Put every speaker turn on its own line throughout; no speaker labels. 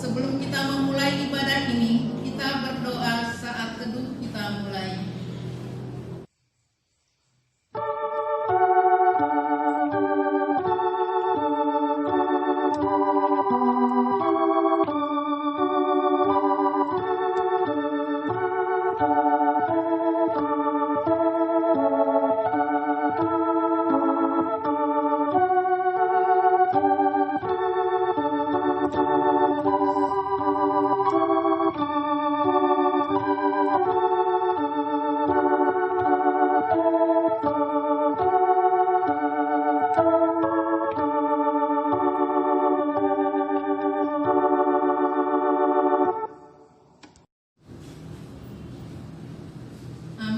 Sebelum kita memulai ibadah ini, kita berdoa saat teduh kita mulai.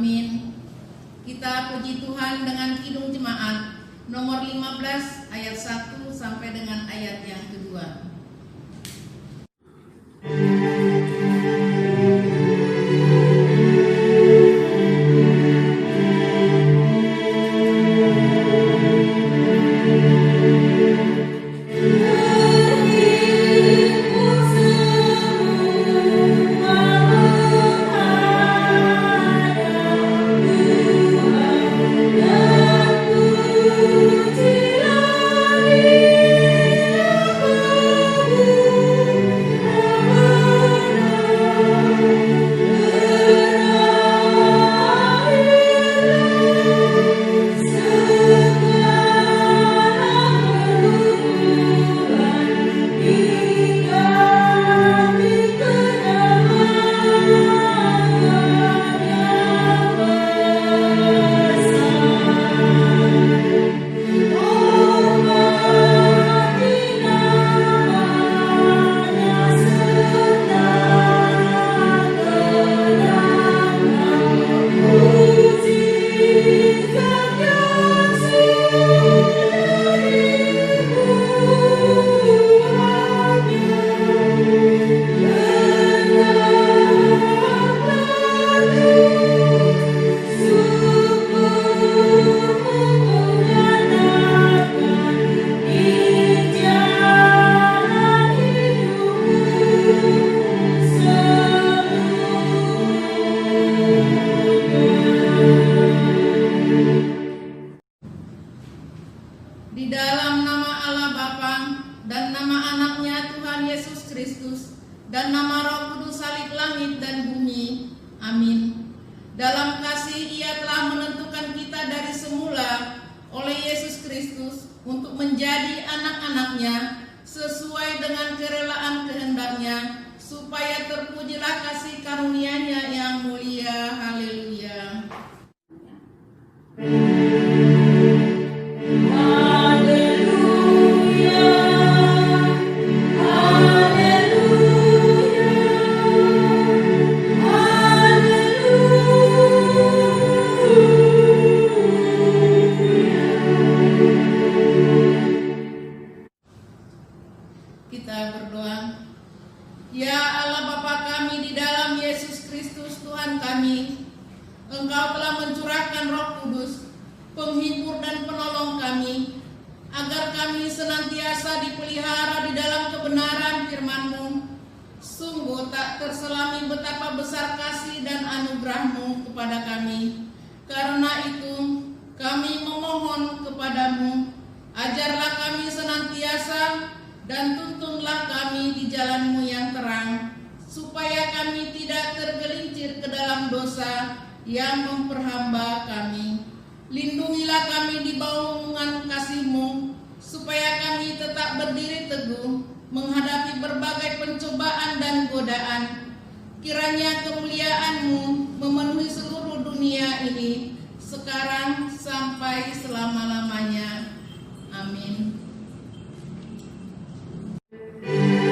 Amin. Kita puji Tuhan dengan Kidung Jemaat nomor 15 ayat 1 sampai dengan ayat yang kedua. Di dalam nama Allah Bapa dan nama anaknya Tuhan Yesus Kristus dan nama Roh Kudus salib langit dan bumi. Amin. Dalam kasih Ia telah menentukan kita dari semula oleh Yesus Kristus untuk menjadi anak-anaknya sesuai dengan kerelaan kehendak-Nya, supaya terpujilah kasih karunia-Nya yang mulia. Haleluya. Kita berdoa. Ya Allah Bapa kami di dalam Yesus Kristus Tuhan kami, Engkau telah mencurahkan Roh Kudus, penghibur dan penolong kami, agar kami senantiasa dipelihara di dalam kebenaran firman-Mu. Sungguh tak terselami betapa besar kasih dan anugerah-Mu kepada kami. Karena itu kami memohon kepadamu, ajarlah kami senantiasa dan tuntunlah kami di jalan-Mu yang terang, supaya kami tidak tergelincir ke dalam dosa yang memperhamba kami. Lindungilah kami di bawah naungan kasih-Mu, supaya kami tetap berdiri teguh menghadapi berbagai pencobaan dan godaan. Kiranya kemuliaan-Mu memenuhi seluruh dunia ini, sekarang sampai selama-lamanya. Amin.
Thank you.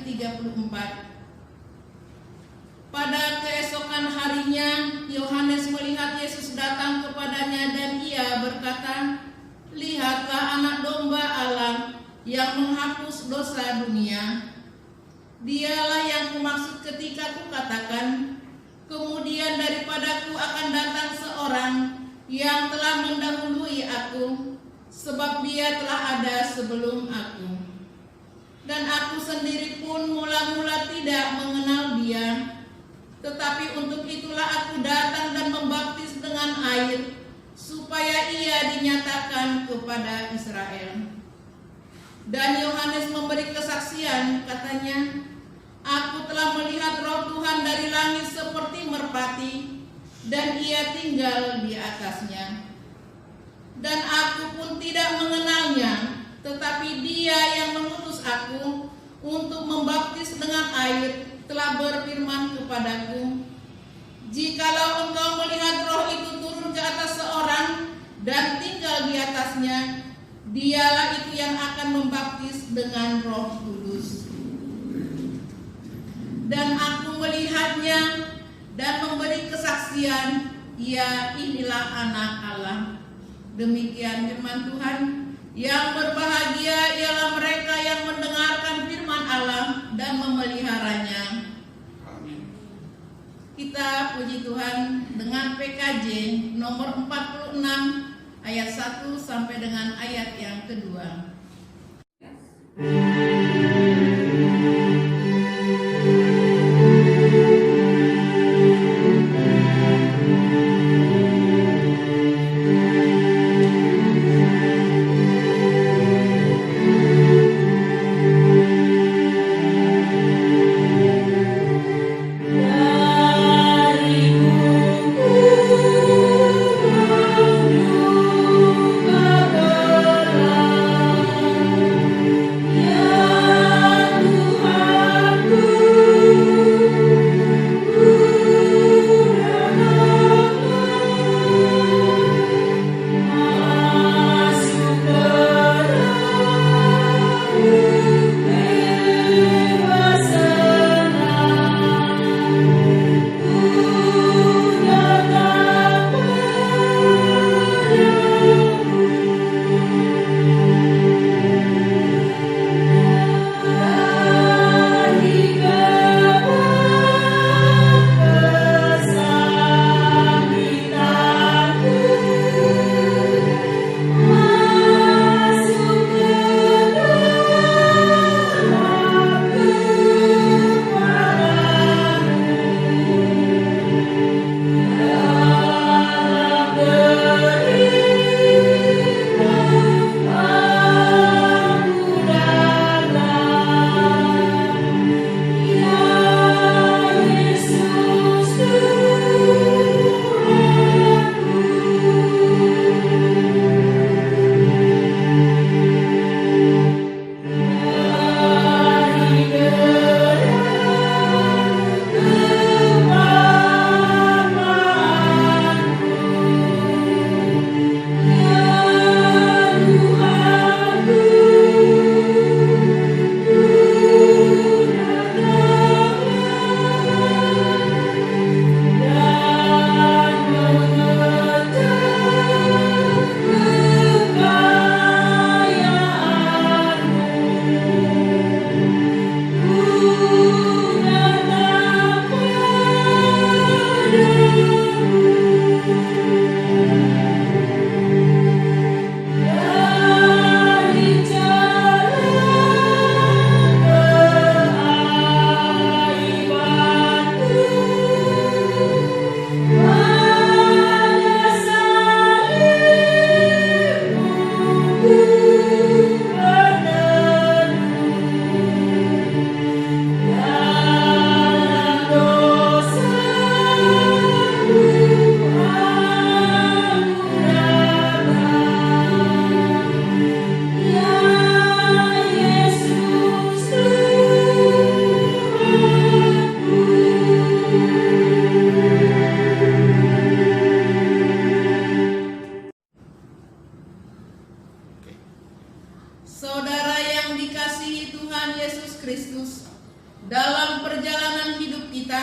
ke-34. Pada keesokan harinya, Yohanes melihat Yesus datang kepadanya dan ia berkata, "Lihatlah anak domba Allah yang menghapus dosa dunia. Dialah yang kumaksud ketika kukatakan, kemudian daripadaku akan datang seorang yang telah mendahului aku, sebab dia telah ada sebelum aku. Dan aku sendiri pun mula-mula tidak mengenal dia. Tetapi untuk itulah aku datang dan membaptis dengan air, supaya ia dinyatakan kepada Israel." Dan Yohanes memberi kesaksian, katanya, "Aku telah melihat Roh Tuhan dari langit seperti merpati, dan ia tinggal di atasnya. Dan aku pun tidak mengenalnya, tetapi dia yang mengutus aku untuk membaptis dengan air telah berfirman kepadaku, jikalau engkau melihat Roh itu turun ke atas seorang dan tinggal di atasnya, dialah itu yang akan membaptis dengan Roh Kudus. Dan aku melihatnya dan memberi kesaksian, ia inilah anak Allah." Demikian firman Tuhan. Yang berbahagia ialah mereka yang mendengarkan firman Allah dan memeliharanya.
Amin.
Kita puji Tuhan dengan PKJ nomor 46 ayat 1 sampai dengan ayat yang kedua. Dalam perjalanan hidup kita,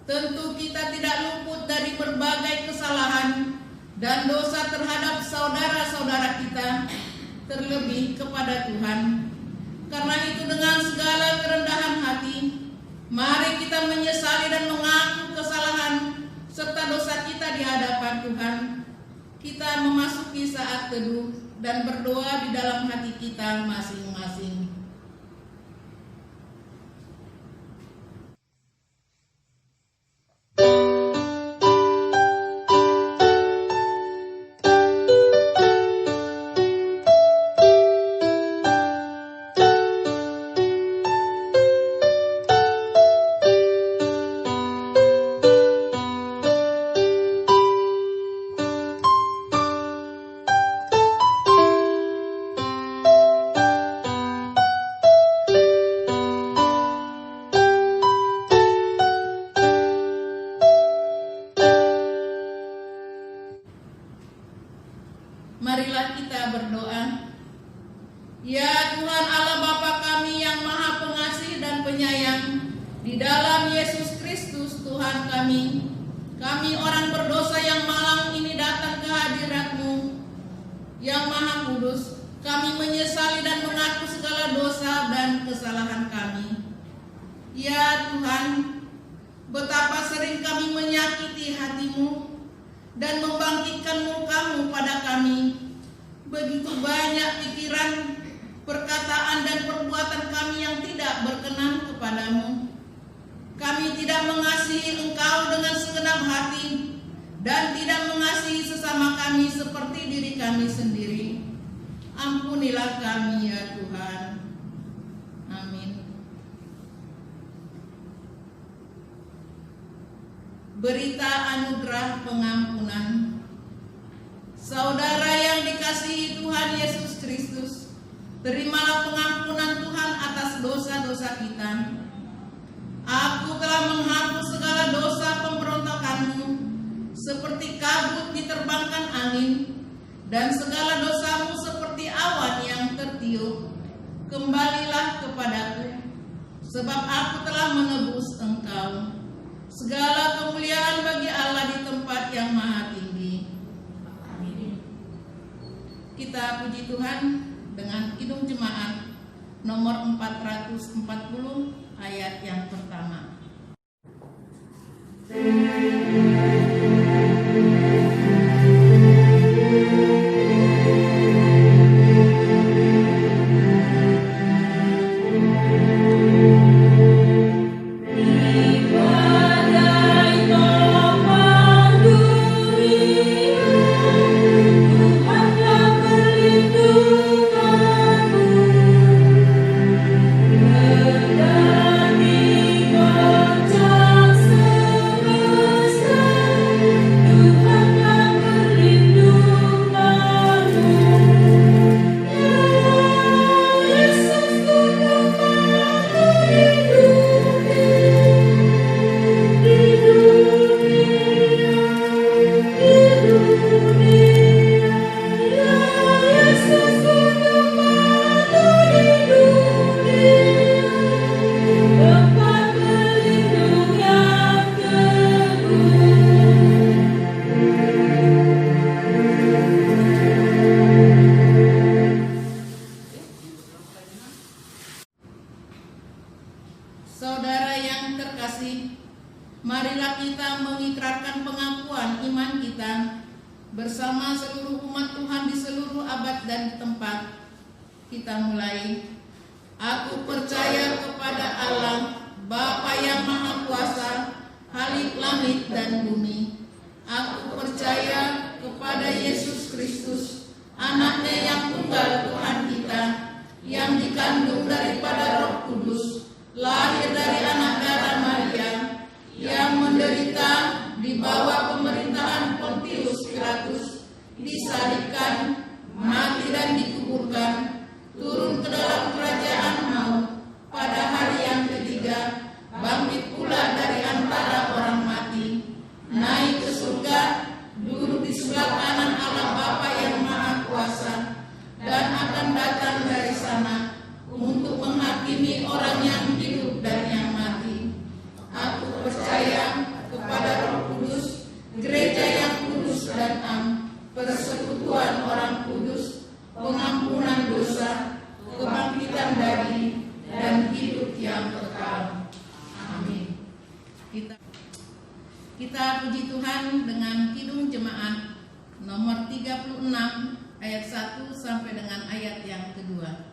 tentu kita tidak luput dari berbagai kesalahan dan dosa terhadap saudara-saudara kita, terlebih kepada Tuhan. Karena itu dengan segala kerendahan hati, mari kita menyesali dan mengaku kesalahan serta dosa kita di hadapan Tuhan. Kita memasuki saat teduh dan berdoa di dalam hati kita masing-masing. Marilah kita berdoa. Ya Tuhan Allah Bapa kami yang Maha Pengasih dan Penyayang, di dalam Yesus Kristus Tuhan kami orang berdosa yang malang ini datang ke hadirat-Mu yang Maha Kudus. Kami menyesali dan mengaku segala dosa dan kesalahan kami. Ya Tuhan, betapa sering kami menyakiti hati-Mu dan membangkitkan murka-Mu pada kami. Begitu banyak pikiran, perkataan, dan perbuatan kami yang tidak berkenan kepadamu. Kami tidak mengasihi Engkau dengan segenap hati dan tidak mengasihi sesama kami seperti diri kami sendiri. Ampunilah kami ya Tuhan. Amin. Berita anugerah pengampunan. Saudara yang dikasihi Tuhan Yesus Kristus, terimalah pengampunan Tuhan atas dosa-dosa kita. Aku telah menghapus segala dosa pemberontakanmu, seperti kabut diterbangkan angin, dan segala dosamu seperti awan yang tertiup. Kembalilah kepadaku, sebab aku telah menebus engkau. Segala kemuliaan bagi Allah di tempat yang maha tinggi. Amin. Kita puji Tuhan dengan Kidung Jemaat nomor 440 ayat yang pertama. Saudara yang terkasih, marilah kita mengikrarkan pengakuan iman kita bersama seluruh umat Tuhan di seluruh abad dan tempat. Kita mulai. Aku percaya kepada Allah, Bapa yang Maha Kuasa, Khalik langit dan bumi. Aku percaya kepada Yesus Kristus, Anaknya yang tunggal Tuhan kita, yang dikandung daripada Roh Kudus, lahir dari anak darah Maria, yang menderita di bawah pemerintahan Pontius Pilatus, disalibkan, mati dan dikuburkan, turun ke dalam kerajaan maut, pada hari yang ketiga, bangkit pula dari antara orang mati, naik ke surga, duduk di sebelah kanan Allah Bapa yang Maha Kuasa, dan akan datang dari sana untuk menghakimi orang yang hidup dan yang Kita puji Tuhan dengan Kidung Jemaat nomor 36 ayat 1 sampai dengan ayat yang kedua.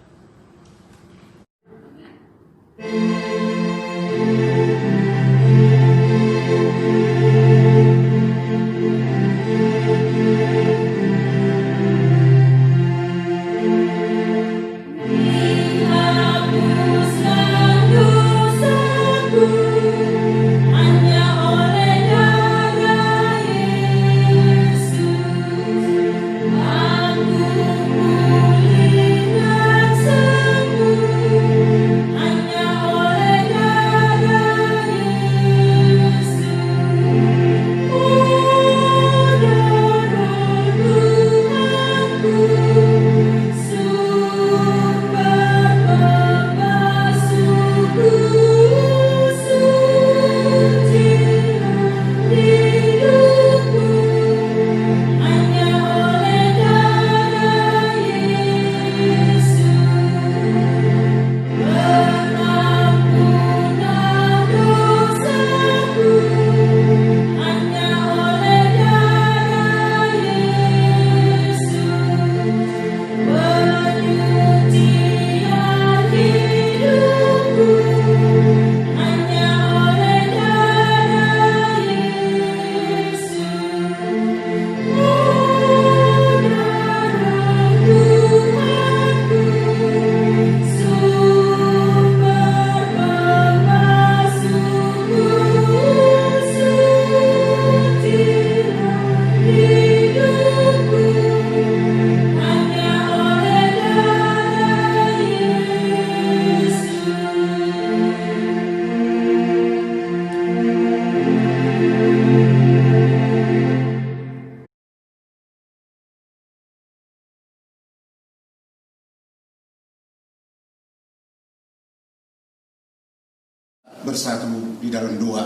Bersatu di dalam doa.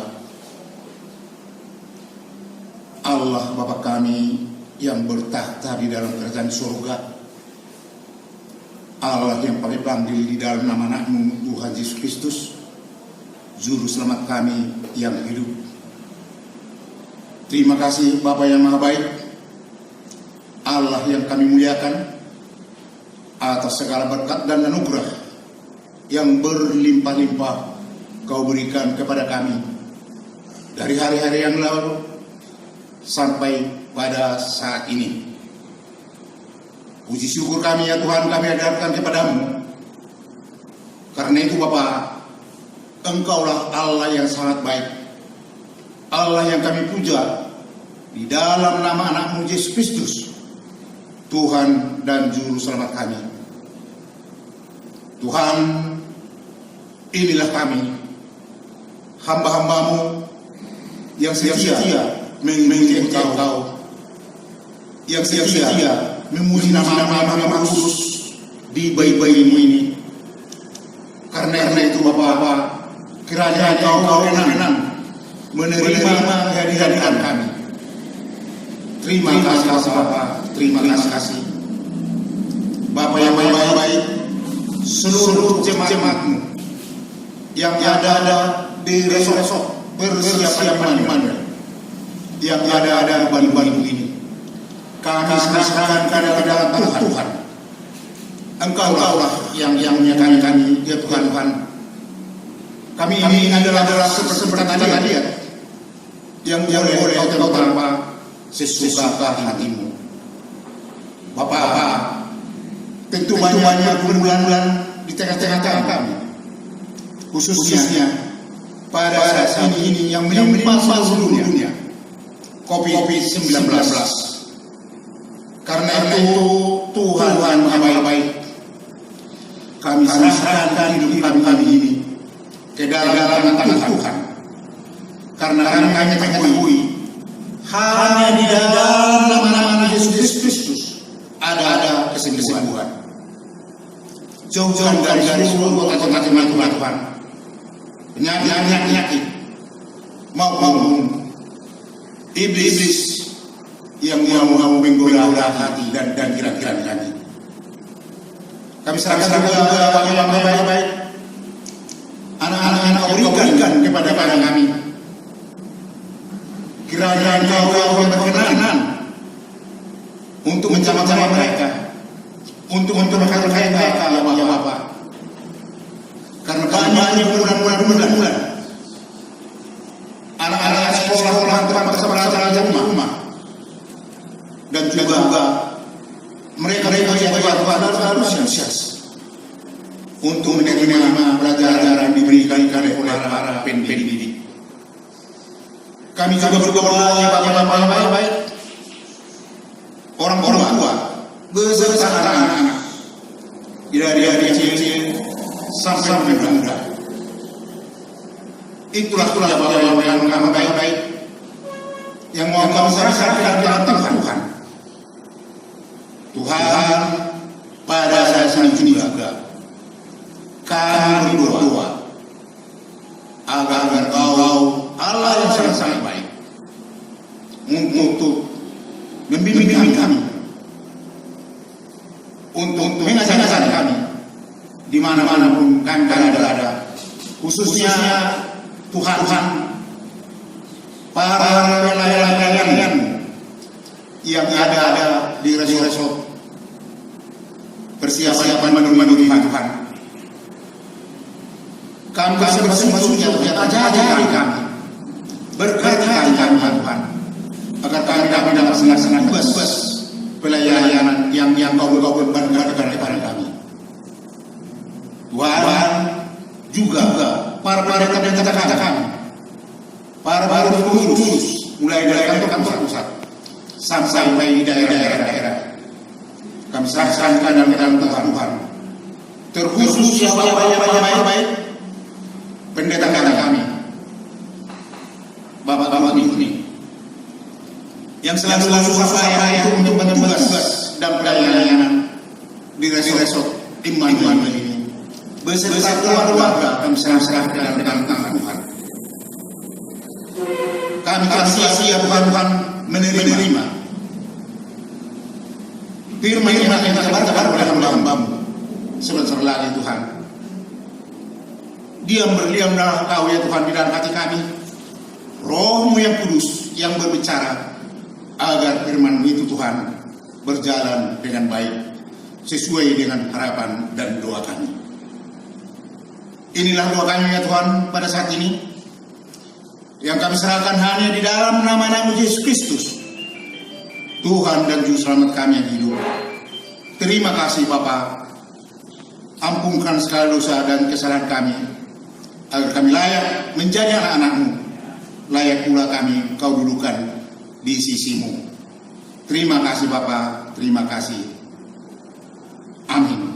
Allah Bapa kami yang bertahta di dalam kerajaan surga, Allah yang kami panggil di dalam nama Anak-Mu Tuhan Yesus Kristus, Juru Selamat kami yang hidup. Terima kasih Bapa yang Maha Baik, Allah yang kami muliakan atas segala berkat dan anugerah yang berlimpah-limpah Kau berikan kepada kami dari hari-hari yang lalu sampai pada saat ini. Puji syukur kami ya Tuhan kami adarkan kepadamu. Karena itu Bapa, Engkaulah Allah yang sangat baik, Allah yang kami puja di dalam nama Anak-Mu Yesus Kristus, Tuhan dan Juru Selamat kami. Tuhan, inilah kami, hamba-hambamu yang setia mengikuti Engkau, yang setia memuji nama-Mu yang kudus di bayi-bayi ini. Karena itu Bapa, kiranya Engkau kenan menerima kehadiran kami. Terima kasih Bapa, terima kasih Bapa yang baik-baik, seluruh jemaat-Mu yang ada di resok persiapan iman yang ada di balik ini. Kami serahkan ke dalam tangan Tuhan. Engkau-lah yang menyertai kami, ya Tuhan. Kami ini adalah seperti hadiah yang boleh Kau tanpa sesuka hatimu. Bapak, tentu banyak pergumulan di tengah-tengah kami, khususnya pada saat ini yang menimpa seluruh dunia, COVID-19. Karena itu Tuhan Maha Baik, kami serahkan hidup kami ini ke dalam tangan Tuhan. Karena kami mengetahui hanya di dalam nama Yesus Kristus ada kesembuhan. Jauh-jauh dari seluruh kota-kota Tuhan, penyakit maupun iblis yang mau menggoda hati dan pikiran kami. Kami serahkan juga yang baik-baik anak-anak Kau berikan kepada kami nyawa mereka untuk berkait mereka ya Bapak. Karena banyak bulan anak-anak sekolah tanpa belajar di rumah, dan juga mereka yang harus antusias untuk menerima pelajaran yang diberikan oleh para pendidik. Kami juga berdoa ya Bapak, baik orang tua beserta anak-anak dari kecil sampai muda. Itulah Bapak yang baik yang mau kami serahkan dalam Tuhan. Tuhan, pada saat ini juga kami berdoa agar Engkau Allah yang sangat baik untuk membimbing kami, untuk mengajarkan kami di mana-mana pun kami berada, khususnya Tuhan para pelayan yang ada di resort persiapan menemani Tuhan. Kami bersungguh-sungguh ajari kami, berkati kami Tuhan, agar kami dapat melaksanakan tugas pelayanan yang Kau bebankan kepada kami. Tuhan juga para kata kami, para pengurus, mulai dari kantor pusat sampai di daerah-daerah, kami serahkan dalam Tuhan. Terkhusus siapa yang baik, pendeta kami, Bapak ini, yang selalu saya untuk tugas dan pelayanan di resort Immanuel ini, beserta keluarga kami serahkan dalam tangan Tuhan. Kami siap Tuhan menerima firman yang tersebar oleh hamba-Hamba-Mu sebentar lagi Tuhan. Berdiam dalam Kau ya Tuhan, di dalam hati kami, Roh-Mu yang kudus yang berbicara, agar firman-Mu itu Tuhan berjalan dengan baik sesuai dengan harapan dan doa kami. Inilah doa kami ya Tuhan pada saat ini, yang kami serahkan hanya di dalam nama Yesus Kristus, Tuhan dan Juru Selamat kami yang hidup. Terima kasih Bapa, ampunkan segala dosa dan kesalahan kami, agar kami layak menjadi anak-anak-Mu, layak pula kami Kau dudukan di sisi-Mu. Terima kasih Bapa, terima kasih. Amin.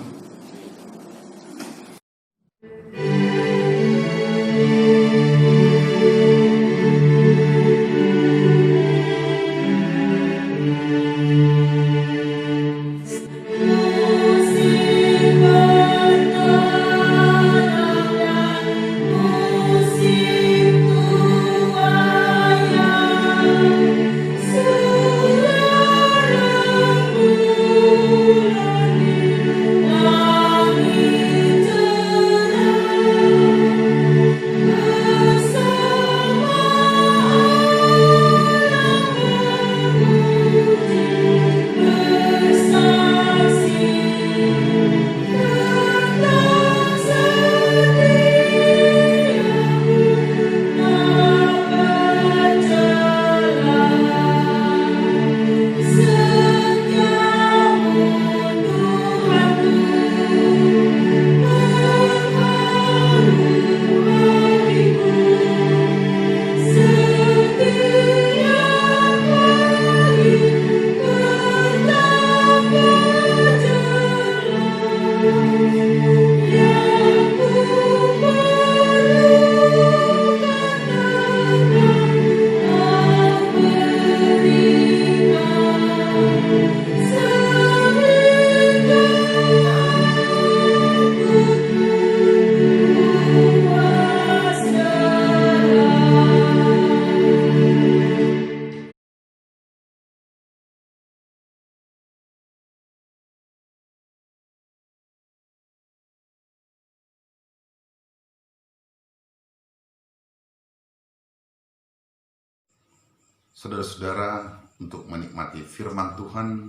Saudara-saudara, untuk menikmati firman Tuhan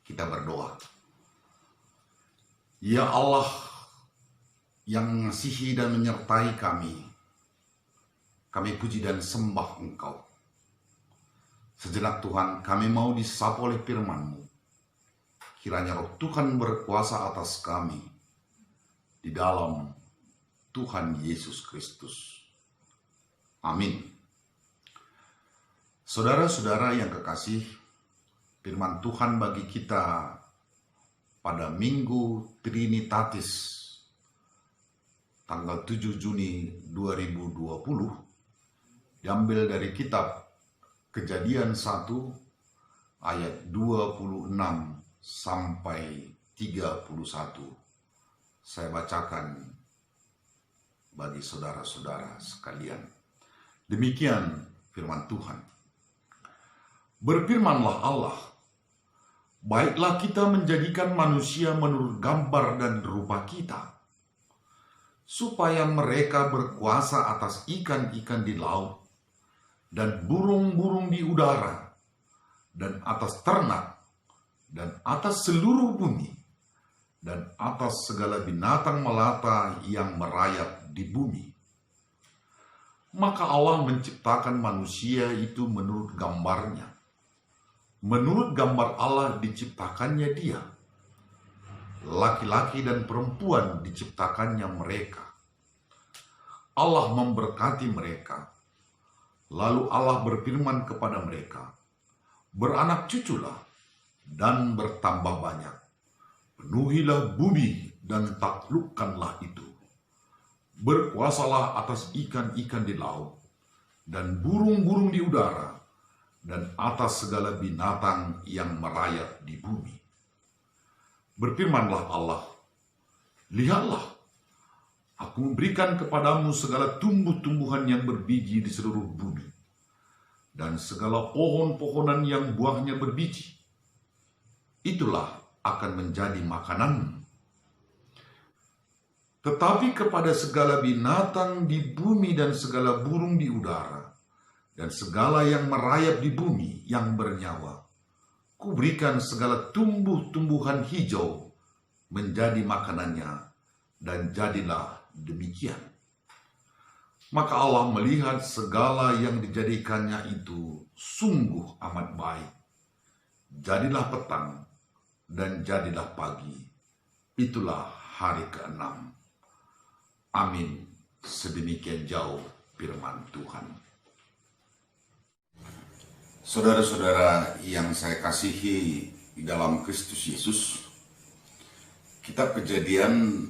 kita berdoa. Ya Allah yang mengasihi dan menyertai kami puji dan sembah Engkau. Sejenak Tuhan, kami mau disapa oleh firman-Mu. Kiranya Roh Tuhan berkuasa atas kami di dalam Tuhan Yesus Kristus. Amin. Saudara-saudara yang kekasih, firman Tuhan bagi kita pada Minggu Trinitatis tanggal 7 Juni 2020 diambil dari kitab Kejadian 1 ayat 26 sampai 31. Saya bacakan bagi saudara-saudara sekalian. Demikian firman Tuhan. Berfirmanlah Allah, baiklah kita menjadikan manusia menurut gambar dan rupa kita, supaya mereka berkuasa atas ikan-ikan di laut, dan burung-burung di udara, dan atas ternak, dan atas seluruh bumi, dan atas segala binatang melata yang merayap di bumi. Maka Allah menciptakan manusia itu menurut gambarnya. Menurut gambar Allah diciptakannya dia. Laki-laki dan perempuan diciptakannya mereka. Allah memberkati mereka. Lalu Allah berfirman kepada mereka, beranak cuculah dan bertambah banyak. Penuhilah bumi dan taklukkanlah itu. Berkuasalah atas ikan-ikan di laut dan burung-burung di udara dan atas segala binatang yang merayap di bumi. Berfirmanlah Allah, lihatlah, aku memberikan kepadamu segala tumbuh-tumbuhan yang berbiji di seluruh bumi, dan segala pohon-pohonan yang buahnya berbiji. Itulah akan menjadi makananmu. Tetapi kepada segala binatang di bumi dan segala burung di udara, dan segala yang merayap di bumi yang bernyawa, kuberikan segala tumbuh-tumbuhan hijau menjadi makanannya, dan jadilah demikian. Maka Allah melihat segala yang dijadikannya itu sungguh amat baik. Jadilah petang dan jadilah pagi. Itulah hari ke-6. Amin. Sedemikian jauh firman Tuhan. Saudara-saudara yang saya kasihi di dalam Kristus Yesus, kitab Kejadian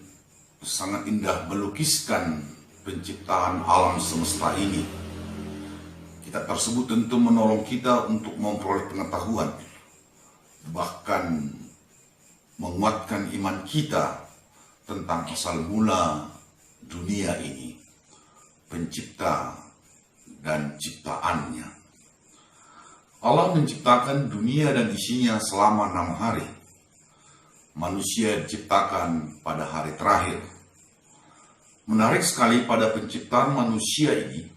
sangat indah melukiskan penciptaan alam semesta ini. Kitab tersebut tentu menolong kita untuk memperoleh pengetahuan, bahkan menguatkan iman kita tentang asal mula dunia ini, pencipta dan ciptaannya. Allah menciptakan dunia dan isinya selama 6 hari. Manusia diciptakan pada hari terakhir. Menarik sekali pada penciptaan manusia ini,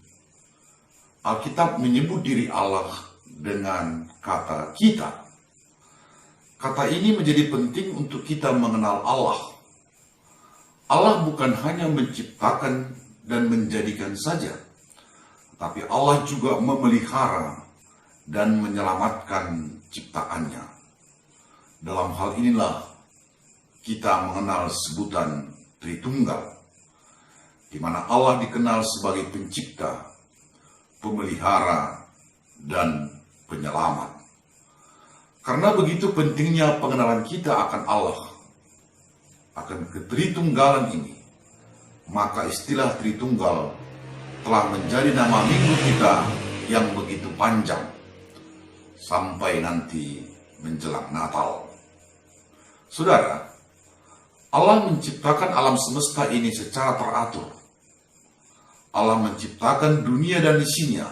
Alkitab menyebut diri Allah dengan kata kita. Kata ini menjadi penting untuk kita mengenal Allah. Allah bukan hanya menciptakan dan menjadikan saja, tapi Allah juga memelihara dan menyelamatkan ciptaannya. Dalam hal inilah kita mengenal sebutan Tritunggal, di mana Allah dikenal sebagai pencipta, pemelihara, dan penyelamat. Karena begitu pentingnya pengenalan kita akan Allah, akan ketritunggalan ini, maka istilah Tritunggal telah menjadi nama minggu kita yang begitu panjang, sampai nanti menjelang Natal. Saudara, Allah menciptakan alam semesta ini secara teratur. Allah menciptakan dunia dan isinya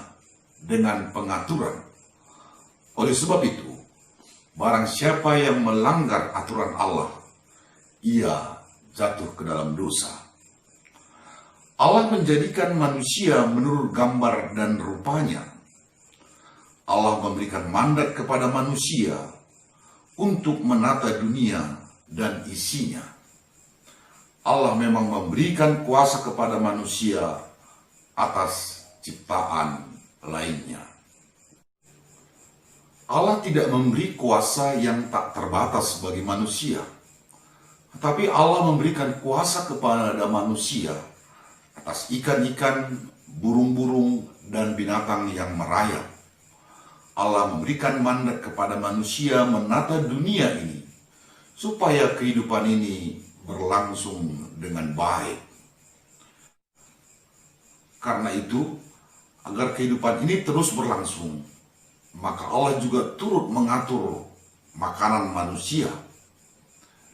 dengan pengaturan. Oleh sebab itu, barang siapa yang melanggar aturan Allah, ia jatuh ke dalam dosa. Allah menjadikan manusia menurut gambar dan rupanya. Allah memberikan mandat kepada manusia untuk menata dunia dan isinya. Allah memang memberikan kuasa kepada manusia atas ciptaan lainnya. Allah tidak memberi kuasa yang tak terbatas bagi manusia, tetapi Allah memberikan kuasa kepada manusia atas ikan-ikan, burung-burung, dan binatang yang merayap. Allah memberikan mandat kepada manusia menata dunia ini, supaya kehidupan ini berlangsung dengan baik. Karena itu, agar kehidupan ini terus berlangsung, maka Allah juga turut mengatur makanan manusia.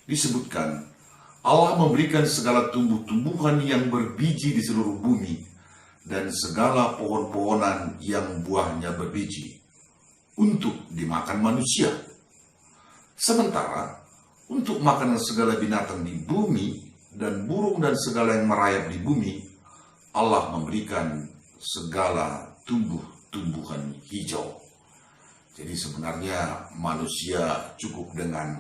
Disebutkan, Allah memberikan segala tumbuh-tumbuhan yang berbiji di seluruh bumi dan segala pohon-pohonan yang buahnya berbiji untuk dimakan manusia. Sementara untuk makanan segala binatang di bumi dan burung dan segala yang merayap di bumi, Allah memberikan segala tumbuh-tumbuhan hijau. Jadi sebenarnya manusia cukup dengan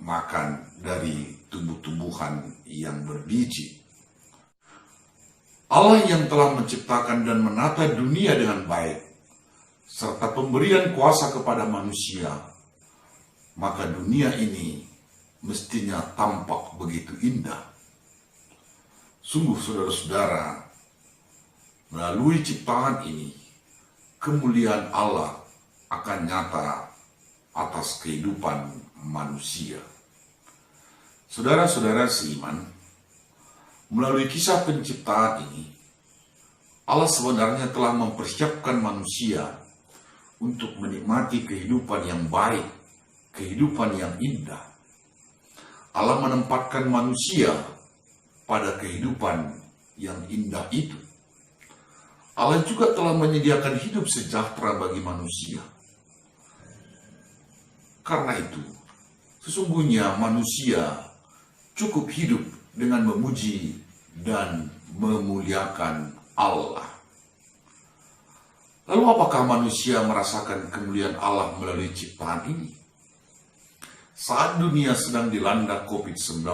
makan dari tumbuh-tumbuhan yang berbiji. Allah yang telah menciptakan dan menata dunia dengan baik, serta pemberian kuasa kepada manusia, maka dunia ini mestinya tampak begitu indah. Sungguh saudara-saudara, melalui ciptaan ini, kemuliaan Allah akan nyata atas kehidupan manusia. Saudara-saudara seiman, melalui kisah penciptaan ini, Allah sebenarnya telah mempersiapkan manusia untuk menikmati kehidupan yang baik, kehidupan yang indah. Allah menempatkan manusia pada kehidupan yang indah itu. Allah juga telah menyediakan hidup sejahtera bagi manusia. Karena itu, sesungguhnya manusia cukup hidup dengan memuji dan memuliakan Allah. Lalu apakah manusia merasakan kemuliaan Allah melalui ciptaan ini? Saat dunia sedang dilanda COVID-19,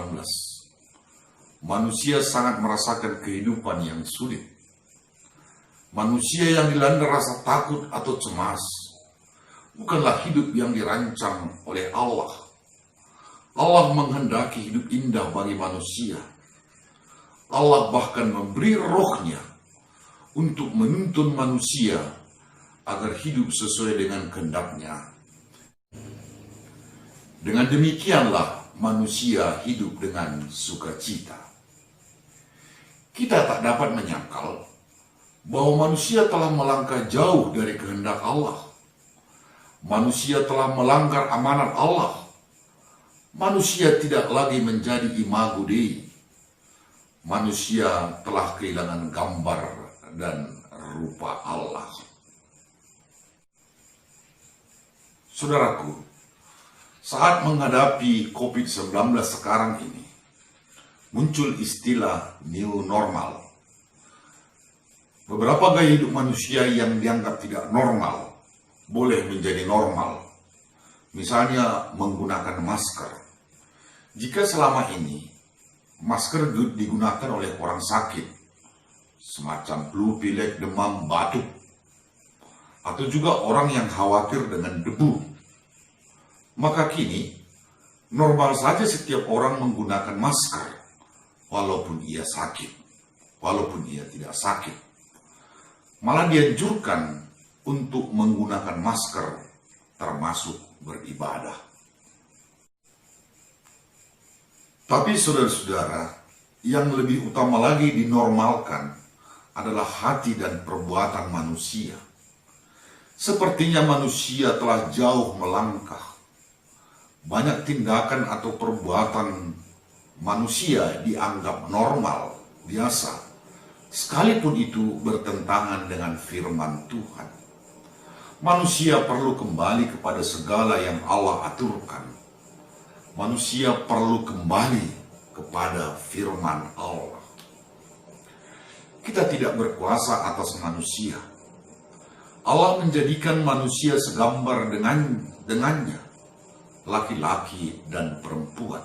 manusia sangat merasakan kehidupan yang sulit. Manusia yang dilanda rasa takut atau cemas bukanlah hidup yang dirancang oleh Allah. Allah menghendaki hidup indah bagi manusia. Allah bahkan memberi rohnya untuk menuntun manusia agar hidup sesuai dengan kehendaknya. Dengan demikianlah manusia hidup dengan sukacita. Kita tak dapat menyangkal bahwa manusia telah melangkah jauh dari kehendak Allah. Manusia telah melanggar amanat Allah. Manusia tidak lagi menjadi imago Dei. Manusia telah kehilangan gambar dan rupa Allah. Saudaraku, saat menghadapi COVID-19 sekarang ini, muncul istilah new normal. Beberapa gaya hidup manusia yang dianggap tidak normal boleh menjadi normal. Misalnya menggunakan masker. Jika selama ini masker digunakan oleh orang sakit, semacam flu, pilek, demam, batuk, atau juga orang yang khawatir dengan debu, maka kini normal saja setiap orang menggunakan masker, walaupun ia sakit, walaupun ia tidak sakit. Malah dianjurkan untuk menggunakan masker, termasuk beribadah. Tapi saudara-saudara, yang lebih utama lagi dinormalkan adalah hati dan perbuatan manusia. Sepertinya manusia telah jauh melangkah. Banyak tindakan atau perbuatan manusia dianggap normal, biasa, sekalipun itu bertentangan dengan firman Tuhan. Manusia perlu kembali kepada segala yang Allah aturkan. Manusia perlu kembali kepada firman Allah. Kita tidak berkuasa atas manusia. Allah menjadikan manusia segambar dengannya. laki-laki dan perempuan.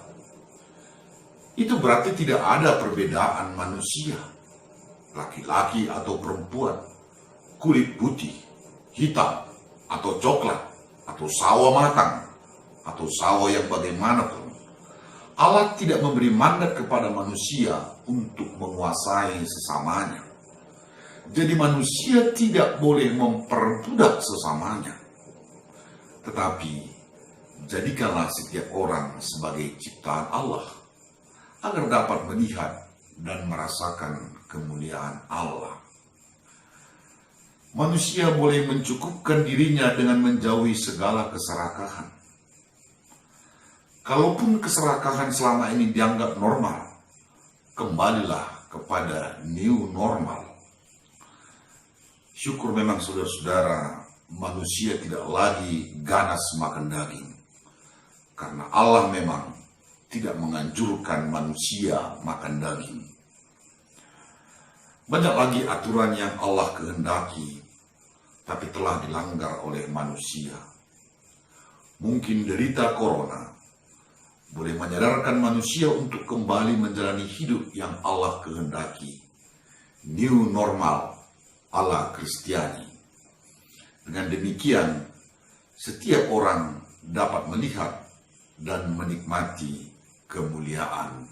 Itu berarti tidak ada perbedaan manusia, laki-laki atau perempuan, kulit putih, hitam, atau coklat, atau sawo matang, atau sawo yang bagaimanapun. Allah tidak memberi mandat kepada manusia untuk menguasai sesamanya. Jadi manusia tidak boleh memperbudak sesamanya. Tetapi jadikanlah setiap orang sebagai ciptaan Allah, agar dapat melihat dan merasakan kemuliaan Allah. Manusia boleh mencukupkan dirinya dengan menjauhi segala keserakahan. Kalaupun keserakahan selama ini dianggap normal, kembalilah kepada new normal. Syukur memang saudara-saudara, manusia tidak lagi ganas makan daging. Karena Allah memang tidak menganjurkan manusia makan daging. Banyak lagi aturan yang Allah kehendaki, tapi telah dilanggar oleh manusia. Mungkin derita corona boleh menyadarkan manusia untuk kembali menjalani hidup yang Allah kehendaki. New normal ala Kristiani. Dengan demikian, setiap orang dapat melihat dan menikmati kemuliaan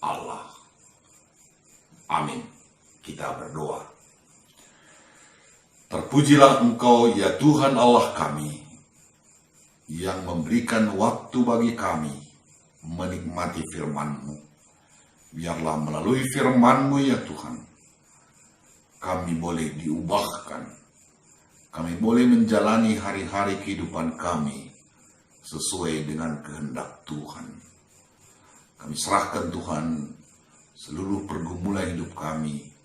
Allah. Amin. Kita berdoa. Terpujilah Engkau ya Tuhan Allah kami, yang memberikan waktu bagi kami menikmati firman-Mu. Biarlah melalui firman-Mu ya Tuhan, kami boleh diubahkan. Kami boleh menjalani hari-hari kehidupan kami sesuai dengan kehendak Tuhan. Kami serahkan Tuhan seluruh pergumulan hidup kami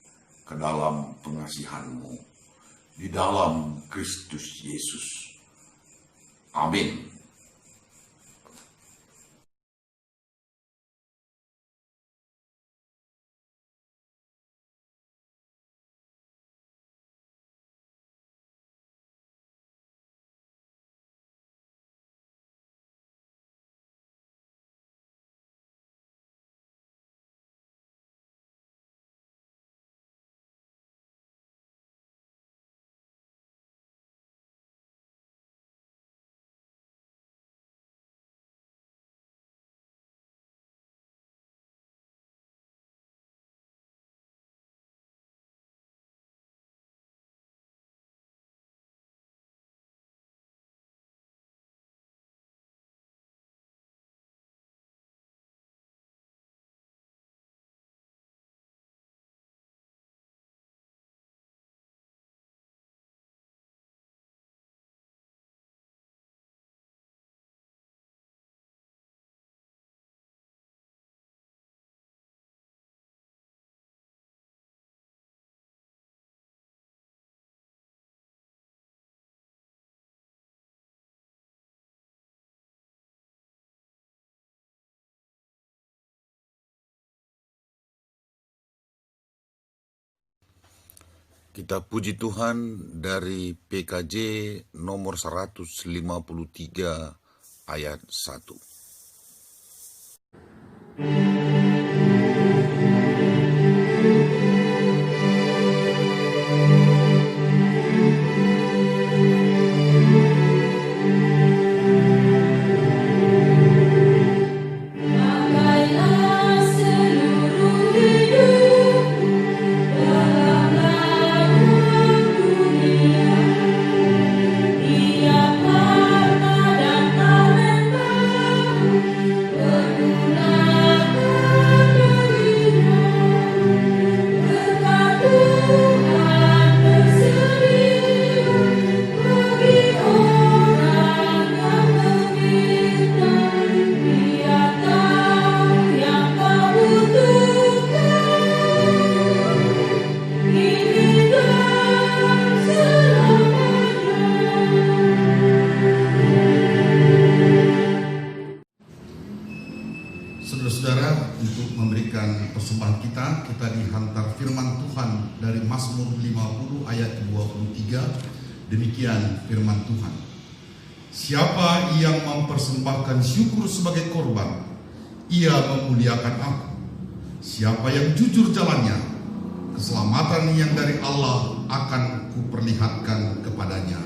ke dalam pengasihan-Mu, di dalam Kristus Yesus. Amin. Kita puji Tuhan dari PKJ nomor 153 ayat 1. Saudara-saudara, untuk memberikan persembahan kita dihantar firman Tuhan dari Mazmur 50 ayat 23. Demikian firman Tuhan.
Siapa yang mempersembahkan syukur sebagai korban, ia memuliakan aku. Siapa yang jujur jalannya, keselamatan yang dari Allah akan kuperlihatkan kepadanya.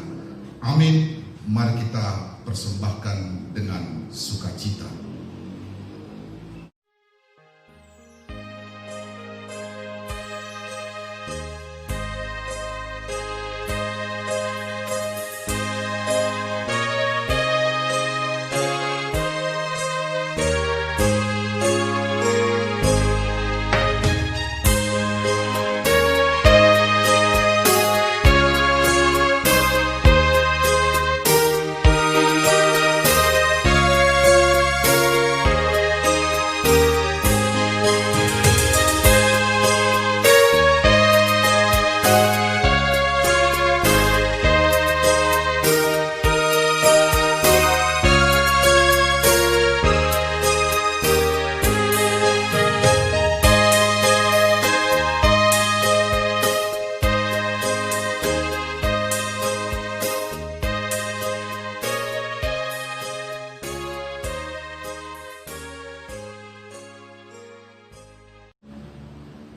Amin. Mari kita persembahkan dengan sukacita.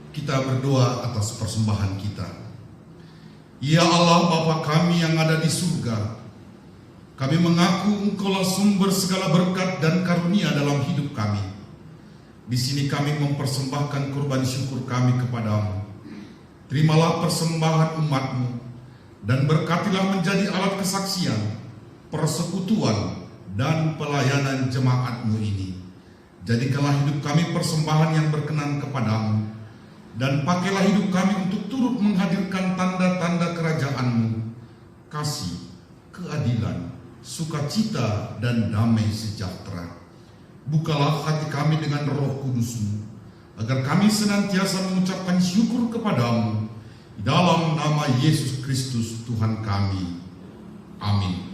Kita berdoa atas persembahan kita. Ya Allah Bapa kami yang ada di surga, kami mengaku Engkaulah sumber segala berkat dan karunia dalam hidup kami. Di sini kami mempersembahkan kurban syukur kami kepadamu. Terimalah persembahan umat-Mu dan berkatilah menjadi alat kesaksian, persekutuan, dan pelayanan jemaat-Mu ini. Jadikanlah hidup kami persembahan yang berkenan kepadamu, dan pakailah hidup kami untuk turut menghadirkan tanda-tanda kerajaan-Mu, kasih, keadilan, sukacita, dan damai sejahtera. Bukalah hati kami dengan Roh Kudus-Mu, agar kami senantiasa mengucapkan syukur kepadamu, dalam nama Yesus Kristus Tuhan kami. Amin.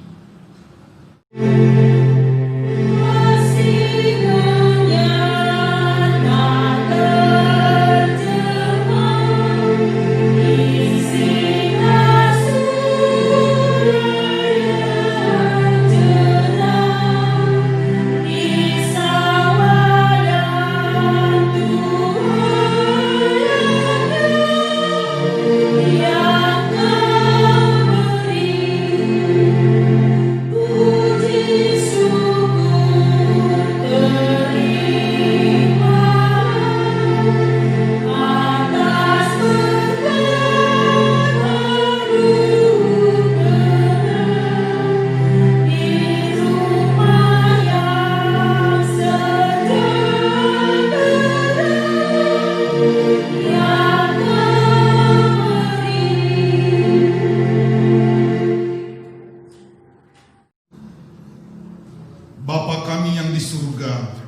Bapa kami yang di surga,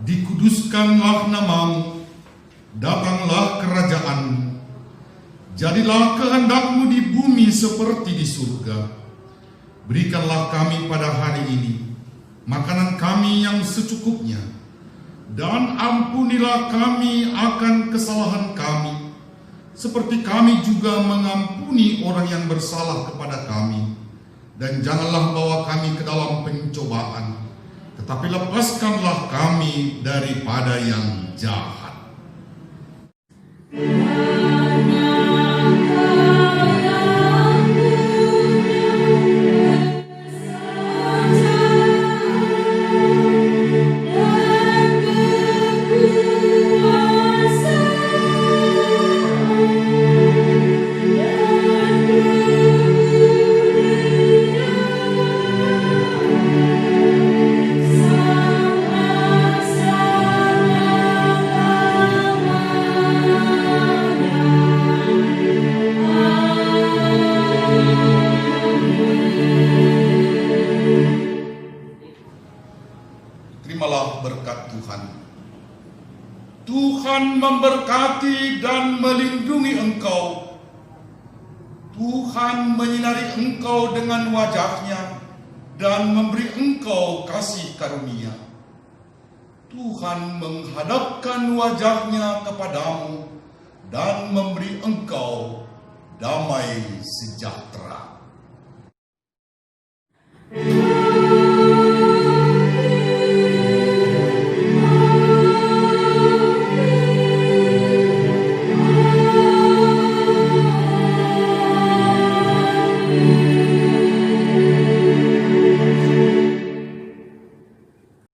dikuduskanlah nama-Mu, datanglah kerajaan-Mu, jadilah kehendak-Mu di bumi seperti di surga. Berikanlah kami pada hari ini makanan kami yang secukupnya, dan ampunilah kami akan kesalahan kami, seperti kami juga mengampuni orang yang bersalah kepada kami. Dan janganlah bawa kami ke dalam pencobaan, tetapi lepaskanlah kami daripada yang jahat. Terimalah berkat Tuhan. Tuhan memberkati dan melindungi engkau. Tuhan menyinari engkau dengan wajah-Nya dan memberi engkau kasih karunia. Tuhan menghadapkan wajah-Nya kepadamu dan memberi engkau damai sejahtera.